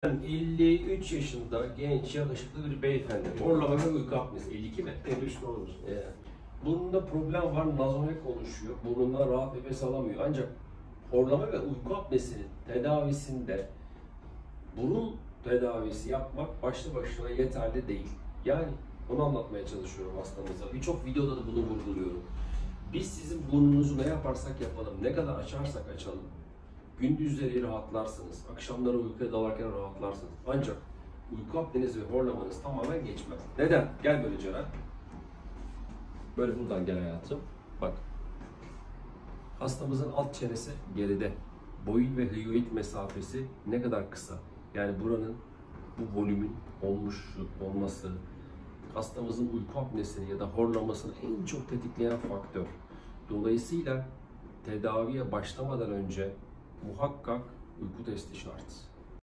53 yaşında genç, yakışıklı bir beyefendi. Horlama ve uyku apnesi. 52 mi? 53 olur. Burnunda problem var, nazonek oluşuyor. Burnundan rahat nefes alamıyor. Ancak horlama ve uyku apnesinin tedavisinde burun tedavisi yapmak başlı başına yeterli değil. Yani onu anlatmaya çalışıyorum hastamıza. Birçok videoda da bunu vurguluyorum. Biz sizin burnunuzu ne yaparsak yapalım, ne kadar açarsak açalım, gündüzleri rahatlarsınız, akşamları uykuya dalarken rahatlarsınız. Ancak uyku apneniz ve horlamanız tamamen geçmez. Neden? Gel böyle Ceren. Böyle buradan gel hayatım. Bak. Hastamızın alt çenesi geride. Boyun ve hyoid mesafesi ne kadar kısa. Yani buranın bu volümün olması, hastamızın uyku apnesini ya da horlamasını en çok tetikleyen faktör. Dolayısıyla tedaviye başlamadan önce muhakkak uyku testi şart.